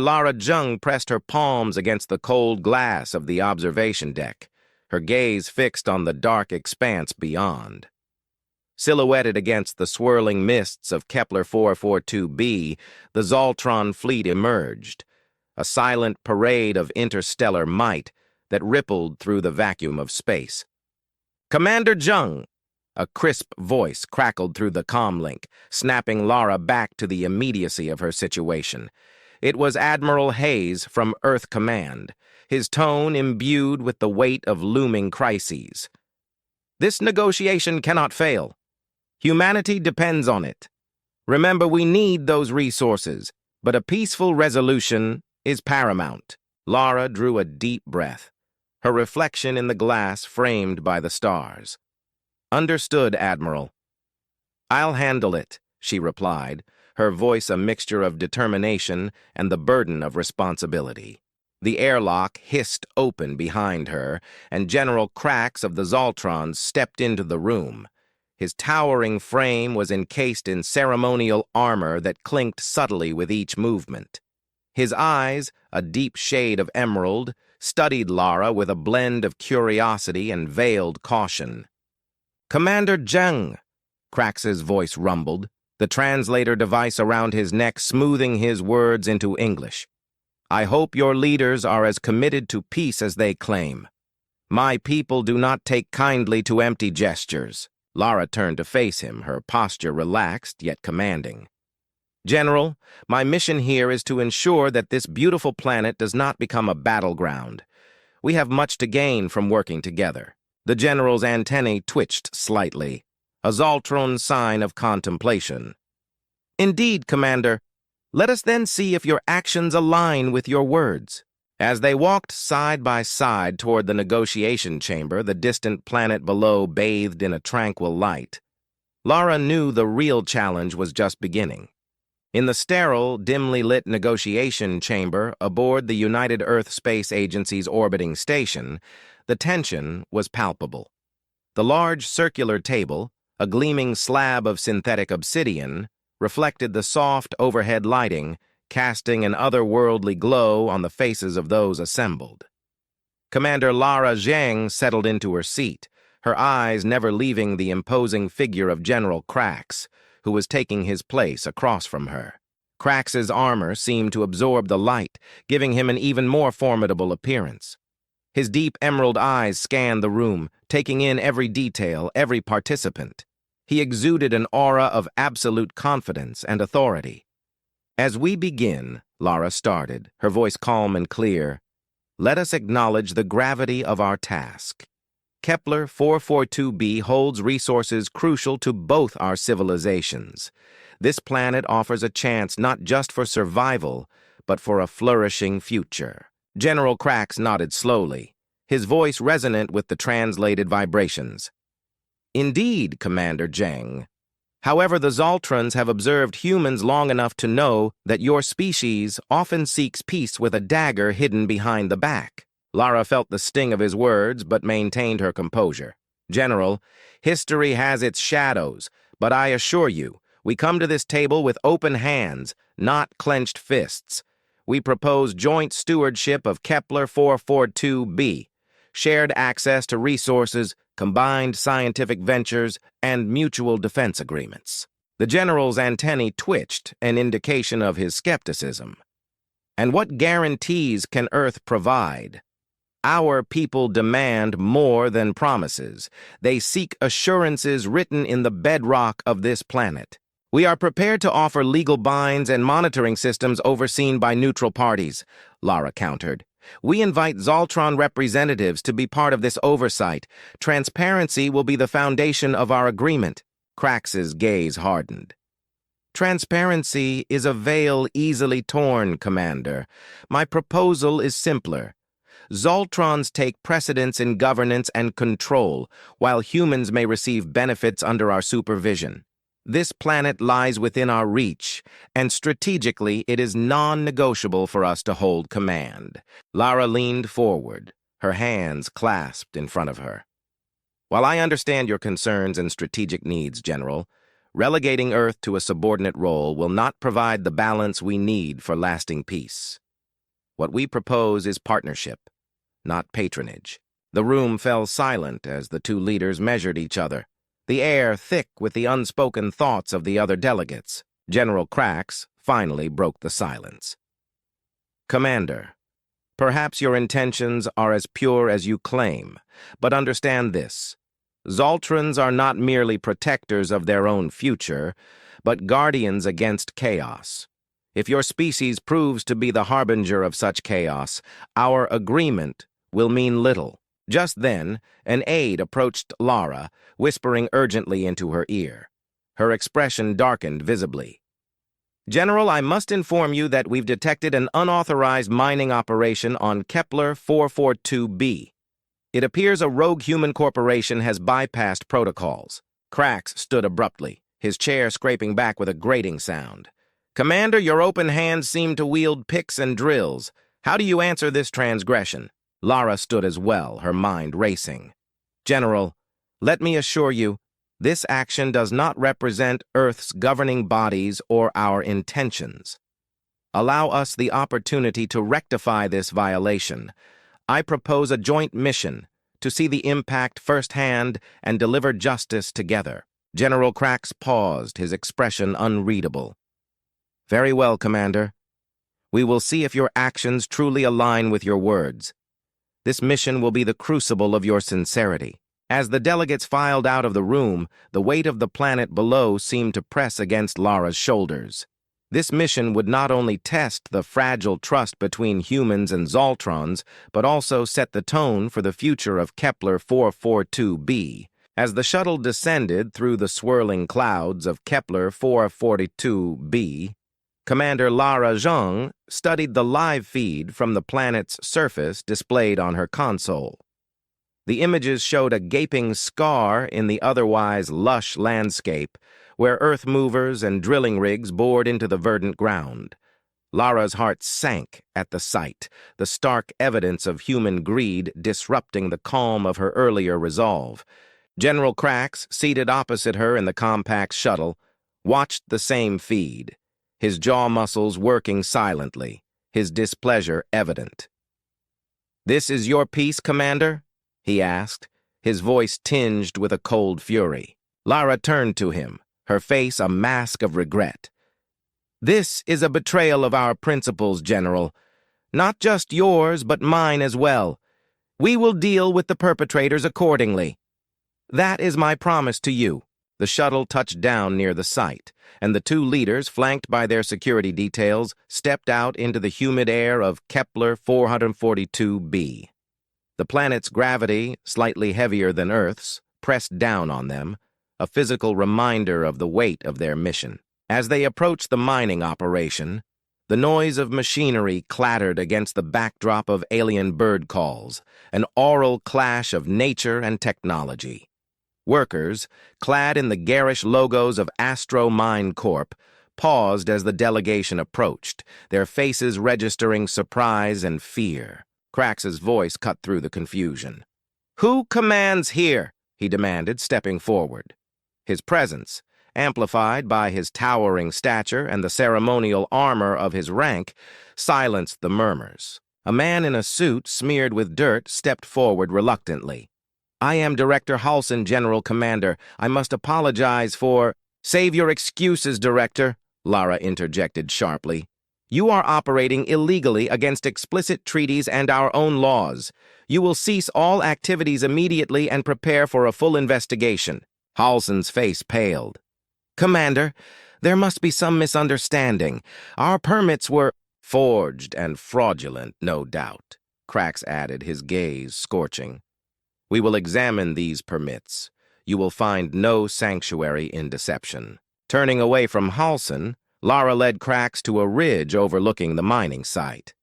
Lara Zheng pressed her palms against the cold glass of the observation deck, her gaze fixed on the dark expanse beyond. Silhouetted against the swirling mists of Kepler 442b, the Zaltron fleet emerged, a silent parade of interstellar might that rippled through the vacuum of space. "Commander Zheng!" A crisp voice crackled through the comlink, snapping Lara back to the immediacy of her situation. It was Admiral Hayes from Earth Command, his tone imbued with the weight of looming crises. "This negotiation cannot fail. Humanity depends on it. Remember, we need those resources, but a peaceful resolution is paramount." Lara drew a deep breath, her reflection in the glass framed by the stars. "Understood, Admiral." "I'll handle it," she replied, her voice a mixture of determination and the burden of responsibility. The airlock hissed open behind her, and General Krax of the Zaltrons stepped into the room. His towering frame was encased in ceremonial armor that clinked subtly with each movement. His eyes, a deep shade of emerald, studied Lara with a blend of curiosity and veiled caution. "Commander Zheng," Krax's voice rumbled, the translator device around his neck smoothing his words into English. "I hope your leaders are as committed to peace as they claim. My people do not take kindly to empty gestures." Lara turned to face him, her posture relaxed yet commanding. "General, my mission here is to ensure that this beautiful planet does not become a battleground. We have much to gain from working together." The general's antennae twitched slightly, a Zaltron sign of contemplation. "Indeed, Commander. Let us then see if your actions align with your words." As they walked side by side toward the negotiation chamber, the distant planet below bathed in a tranquil light, Lara knew the real challenge was just beginning. In the sterile, dimly lit negotiation chamber aboard the United Earth Space Agency's orbiting station, the tension was palpable. The large circular table, a gleaming slab of synthetic obsidian, reflected the soft overhead lighting, casting an otherworldly glow on the faces of those assembled. Commander Lara Zheng settled into her seat, her eyes never leaving the imposing figure of General Krax, who was taking his place across from her. Krax's armor seemed to absorb the light, giving him an even more formidable appearance. His deep emerald eyes scanned the room, taking in every detail, every participant. He exuded an aura of absolute confidence and authority. "As we begin," Lara started, her voice calm and clear, "let us acknowledge the gravity of our task. Kepler 442b holds resources crucial to both our civilizations. This planet offers a chance not just for survival, but for a flourishing future." General Krax nodded slowly, his voice resonant with the translated vibrations. "Indeed, Commander Zheng. However, the Zaltrons have observed humans long enough to know that your species often seeks peace with a dagger hidden behind the back." Lara felt the sting of his words, but maintained her composure. "General, history has its shadows, but I assure you, we come to this table with open hands, not clenched fists. We propose joint stewardship of Kepler 442b, shared access to resources, combined scientific ventures, and mutual defense agreements." The general's antennae twitched, an indication of his skepticism. "And what guarantees can Earth provide? Our people demand more than promises. They seek assurances written in the bedrock of this planet. We are prepared to offer legal binds and monitoring systems overseen by neutral parties," Lara countered. "We invite Zaltron representatives to be part of this oversight. Transparency will be the foundation of our agreement." Krax's gaze hardened. "Transparency is a veil easily torn, Commander. My proposal is simpler. Zaltrons take precedence in governance and control, while humans may receive benefits under our supervision. This planet lies within our reach, and strategically it is non-negotiable for us to hold command." Lara leaned forward, her hands clasped in front of her. "While I understand your concerns and strategic needs, General, relegating Earth to a subordinate role will not provide the balance we need for lasting peace. What we propose is partnership, not patronage. The room fell silent as the two leaders measured each other, the air thick with the unspoken thoughts of the other delegates. General Krax finally broke the silence. Commander, perhaps your intentions are as pure as you claim, but understand this. Zaltrons are not merely protectors of their own future, but guardians against chaos. If your species proves to be the harbinger of such chaos, our agreement will mean little. Just then, an aide approached Lara, whispering urgently into her ear. Her expression darkened visibly. General, I must inform you that we've detected an unauthorized mining operation on Kepler 442b. It appears a rogue human corporation has bypassed protocols. Krax stood abruptly, his chair scraping back with a grating sound. Commander, your open hands seem to wield picks and drills. How do you answer this transgression? Lara stood as well, her mind racing. General, let me assure you, this action does not represent Earth's governing bodies or our intentions. Allow us the opportunity to rectify this violation. I propose a joint mission to see the impact firsthand and deliver justice together. General Krax paused, his expression unreadable. Very well, Commander. We will see if your actions truly align with your words. This mission will be the crucible of your sincerity. As the delegates filed out of the room, the weight of the planet below seemed to press against Lara's shoulders. This mission would not only test the fragile trust between humans and Zaltrons, but also set the tone for the future of Kepler 442b. As the shuttle descended through the swirling clouds of Kepler 442b, Commander Lara Zheng studied the live feed from the planet's surface displayed on her console. The images showed a gaping scar in the otherwise lush landscape, where earth movers and drilling rigs bored into the verdant ground. Lara's heart sank at the sight, the stark evidence of human greed disrupting the calm of her earlier resolve. General Krax, seated opposite her in the compact shuttle, watched the same feed, his jaw muscles working silently, his displeasure evident. "This is your piece, Commander?" he asked, his voice tinged with a cold fury. Lara turned to him, her face a mask of regret. "This is a betrayal of our principles, General. Not just yours, but mine as well. We will deal with the perpetrators accordingly. That is my promise to you." The shuttle touched down near the site, and the two leaders, flanked by their security details, stepped out into the humid air of Kepler 442b. The planet's gravity, slightly heavier than Earth's, pressed down on them, a physical reminder of the weight of their mission. As they approached the mining operation, the noise of machinery clattered against the backdrop of alien bird calls, an aural clash of nature and technology. Workers, clad in the garish logos of Astro Mine Corp., paused as the delegation approached, their faces registering surprise and fear. Krax's voice cut through the confusion. "Who commands here?" he demanded, stepping forward. His presence, amplified by his towering stature and the ceremonial armor of his rank, silenced the murmurs. A man in a suit smeared with dirt stepped forward reluctantly. "I am Director Halsin, General Commander. I must apologize for—" "Save your excuses, Director," Lara interjected sharply. "You are operating illegally against explicit treaties and our own laws. You will cease all activities immediately and prepare for a full investigation." Halsin's face paled. "Commander, there must be some misunderstanding. Our permits were—" "Forged and fraudulent, no doubt," Krax added, his gaze scorching. "We will examine these permits. You will find no sanctuary in deception." Turning away from Halsin, Lara led Krax to a ridge overlooking the mining site.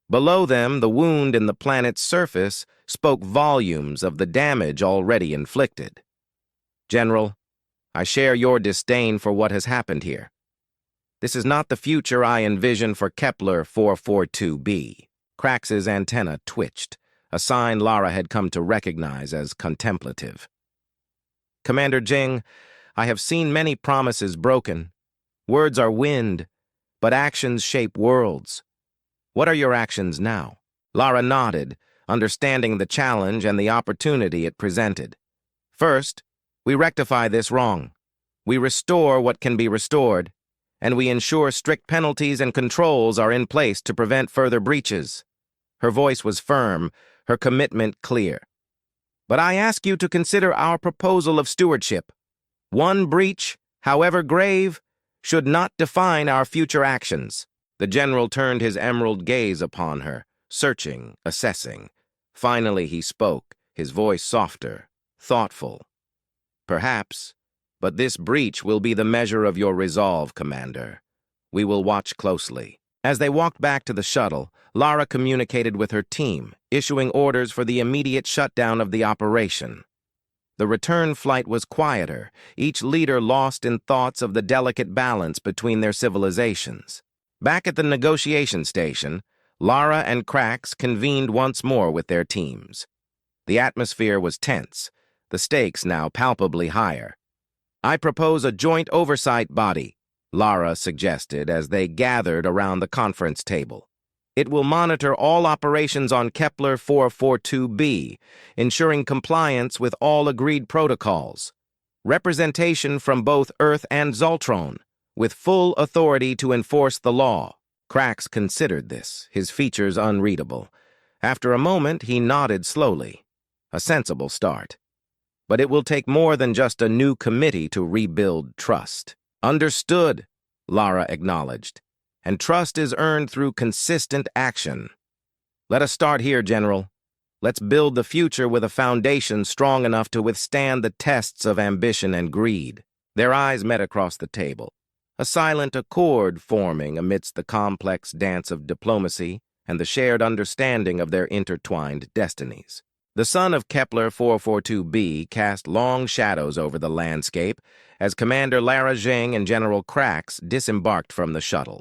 Below them, the wound in the planet's surface spoke volumes of the damage already inflicted. "General, I share your disdain for what has happened here. This is not the future I envision for Kepler 442b. Krax's antenna twitched, a sign Lara had come to recognize as contemplative. "Commander Zheng, I have seen many promises broken. Words are wind, but actions shape worlds. What are your actions now? Lara nodded, understanding the challenge and the opportunity it presented. First, we rectify this wrong. We restore what can be restored, and we ensure strict penalties and controls are in place to prevent further breaches. Her voice was firm, her commitment clear. But I ask you to consider our proposal of stewardship. One breach, however grave, should not define our future actions. The general turned his emerald gaze upon her, searching, assessing. Finally he spoke, his voice softer, thoughtful. Perhaps, but this breach will be the measure of your resolve, Commander. We will watch closely. As they walked back to the shuttle, Lara communicated with her team, issuing orders for the immediate shutdown of the operation. The return flight was quieter, each leader lost in thoughts of the delicate balance between their civilizations. Back at the negotiation station, Lara and Krax convened once more with their teams. The atmosphere was tense, the stakes now palpably higher. I propose a joint oversight body, Lara suggested as they gathered around the conference table. It will monitor all operations on Kepler 442b, ensuring compliance with all agreed protocols. Representation from both Earth and Zaltron, with full authority to enforce the law. Krax considered this, his features unreadable. After a moment, he nodded slowly. A sensible start. But it will take more than just a new committee to rebuild trust. Understood, Lara acknowledged. And trust is earned through consistent action. Let us start here, General. Let's build the future with a foundation strong enough to withstand the tests of ambition and greed. Their eyes met across the table, a silent accord forming amidst the complex dance of diplomacy and the shared understanding of their intertwined destinies. The sun of Kepler 442b cast long shadows over the landscape as Commander Lara Zheng and General Krax disembarked from the shuttle.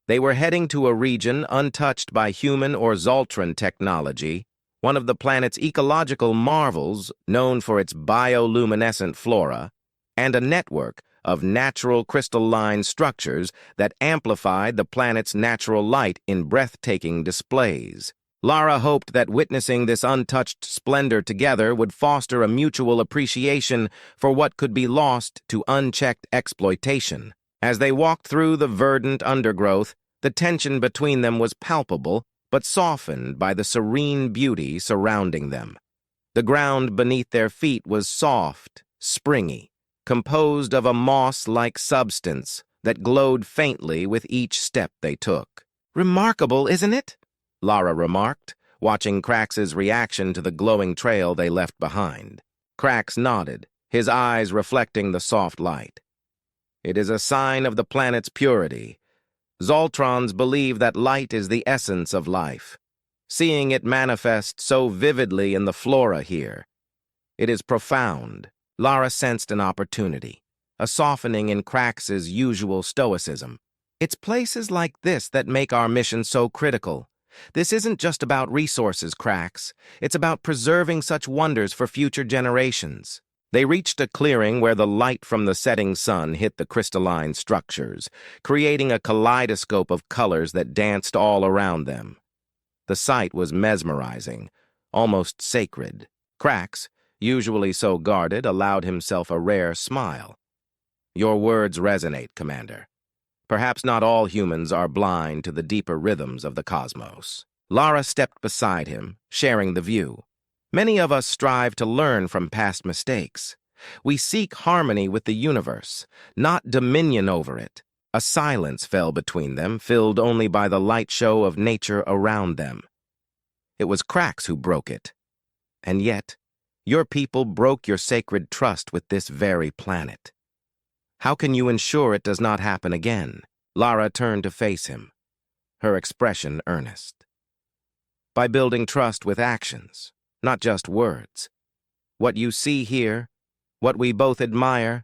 They were heading to a region untouched by human or Zaltron technology, one of the planet's ecological marvels known for its bioluminescent flora, and a network of natural crystalline structures that amplified the planet's natural light in breathtaking displays. Lara hoped that witnessing this untouched splendor together would foster a mutual appreciation for what could be lost to unchecked exploitation. As they walked through the verdant undergrowth, the tension between them was palpable, but softened by the serene beauty surrounding them. The ground beneath their feet was soft, springy, composed of a moss-like substance that glowed faintly with each step they took. "Remarkable, isn't it?" Lara remarked, watching Krax's reaction to the glowing trail they left behind. Krax nodded, his eyes reflecting the soft light. "It is a sign of the planet's purity. Zaltrons believe that light is the essence of life. Seeing it manifest so vividly in the flora here, it is profound." Lara sensed an opportunity, a softening in Krax's usual stoicism. "It's places like this that make our mission so critical. This isn't just about resources, Krax. It's about preserving such wonders for future generations." They reached a clearing where the light from the setting sun hit the crystalline structures, creating a kaleidoscope of colors that danced all around them. The sight was mesmerizing, almost sacred. Krax, usually so guarded, allowed himself a rare smile. "Your words resonate, Commander. Perhaps not all humans are blind to the deeper rhythms of the cosmos." Lara stepped beside him, sharing the view. "Many of us strive to learn from past mistakes. We seek harmony with the universe, not dominion over it." A silence fell between them, filled only by the light show of nature around them. It was Krax who broke it. "And yet, your people broke your sacred trust with this very planet. How can you ensure it does not happen again?" Lara turned to face him, her expression earnest. "By building trust with actions, not just words. What you see here, what we both admire,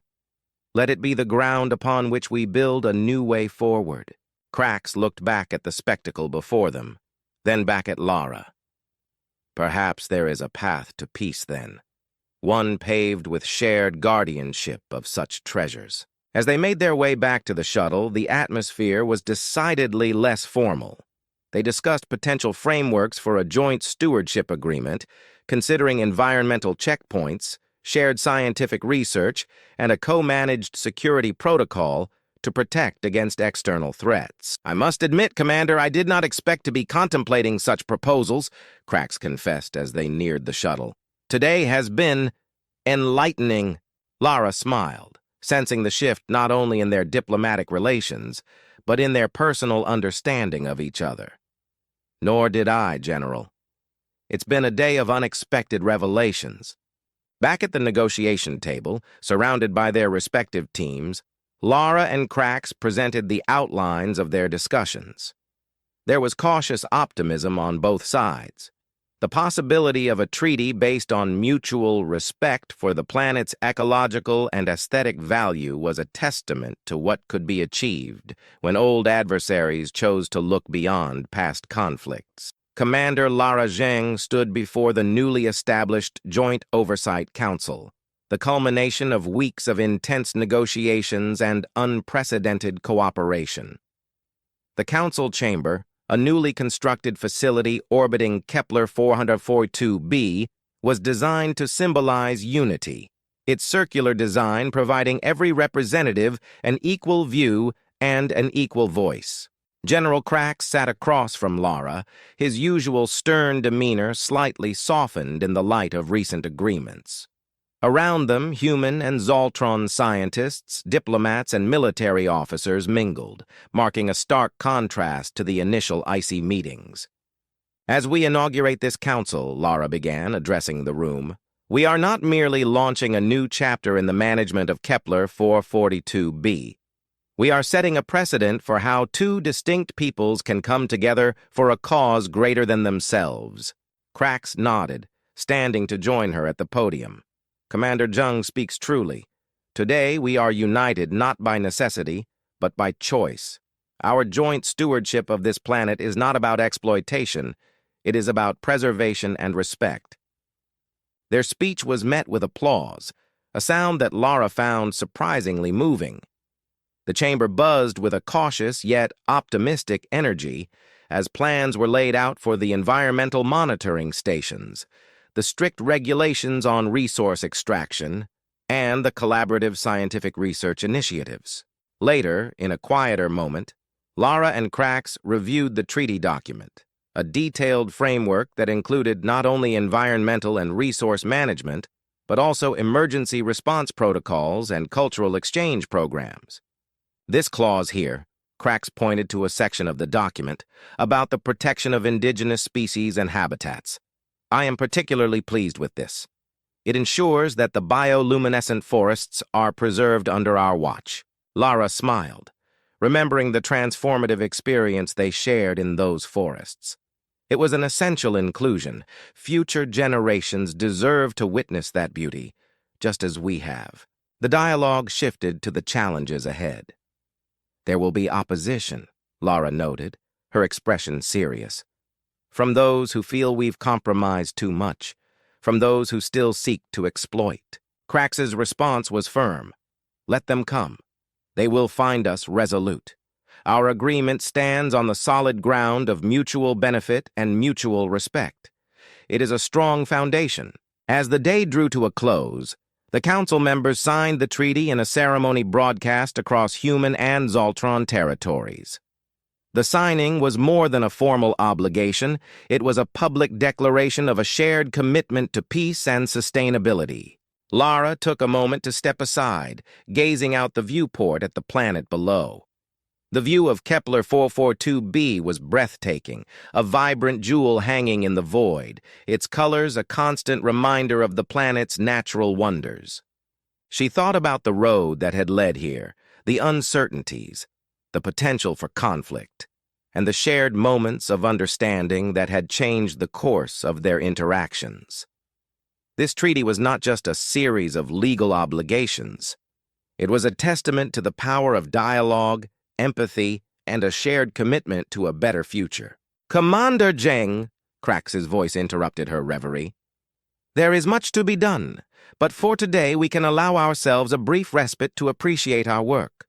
let it be the ground upon which we build a new way forward." Krax looked back at the spectacle before them, then back at Lara. "Perhaps there is a path to peace then, one paved with shared guardianship of such treasures." As they made their way back to the shuttle, the atmosphere was decidedly less formal. They discussed potential frameworks for a joint stewardship agreement, considering environmental checkpoints, shared scientific research, and a co-managed security protocol to protect against external threats. "I must admit, Commander, I did not expect to be contemplating such proposals," Krax confessed as they neared the shuttle. "Today has been enlightening." Lara smiled, sensing the shift not only in their diplomatic relations, but in their personal understanding of each other. "Nor did I, General. It's been a day of unexpected revelations." Back at the negotiation table, surrounded by their respective teams, Lara and Krax presented the outlines of their discussions. There was cautious optimism on both sides. The possibility of a treaty based on mutual respect for the planet's ecological and aesthetic value was a testament to what could be achieved when old adversaries chose to look beyond past conflicts. Commander Lara Zheng stood before the newly established Joint Oversight Council, the culmination of weeks of intense negotiations and unprecedented cooperation. The council chamber, a newly constructed facility orbiting Kepler 442b, was designed to symbolize unity, its circular design providing every representative an equal view and an equal voice. General Krax sat across from Lara, his usual stern demeanor slightly softened in the light of recent agreements. Around them, human and Zaltron scientists, diplomats, and military officers mingled, marking a stark contrast to the initial icy meetings. "As we inaugurate this council," Lara began, addressing the room, "we are not merely launching a new chapter in the management of Kepler 442b. We are setting a precedent for how two distinct peoples can come together for a cause greater than themselves." Krax nodded, standing to join her at the podium. "Commander Zheng speaks truly. Today we are united not by necessity, but by choice. Our joint stewardship of this planet is not about exploitation, it is about preservation and respect." Their speech was met with applause, a sound that Lara found surprisingly moving. The chamber buzzed with a cautious yet optimistic energy as plans were laid out for the environmental monitoring stations, the strict regulations on resource extraction, and the collaborative scientific research initiatives. Later, in a quieter moment, Lara and Krax reviewed the treaty document, a detailed framework that included not only environmental and resource management, but also emergency response protocols and cultural exchange programs. "This clause here," Krax pointed to a section of the document, "about the protection of indigenous species and habitats. I am particularly pleased with this. It ensures that the bioluminescent forests are preserved under our watch." Lara smiled, remembering the transformative experience they shared in those forests. It was an essential inclusion. Future generations deserve to witness that beauty, just as we have. The dialogue shifted to the challenges ahead. "There will be opposition," Lara noted, her expression serious. "From those who feel we've compromised too much, from those who still seek to exploit." Krax's response was firm. "Let them come. They will find us resolute. Our agreement stands on the solid ground of mutual benefit and mutual respect. It is a strong foundation." As the day drew to a close, the council members signed the treaty in a ceremony broadcast across human and Zaltron territories. The signing was more than a formal obligation. It was a public declaration of a shared commitment to peace and sustainability. Lara took a moment to step aside, gazing out the viewport at the planet below. The view of Kepler 442b was breathtaking, a vibrant jewel hanging in the void, its colors a constant reminder of the planet's natural wonders. She thought about the road that had led here, the uncertainties, the potential for conflict, and the shared moments of understanding that had changed the course of their interactions. This treaty was not just a series of legal obligations. It was a testament to the power of dialogue, empathy, and a shared commitment to a better future. "Commander Zheng," Krax's voice interrupted her reverie, "there is much to be done, but for today we can allow ourselves a brief respite to appreciate our work.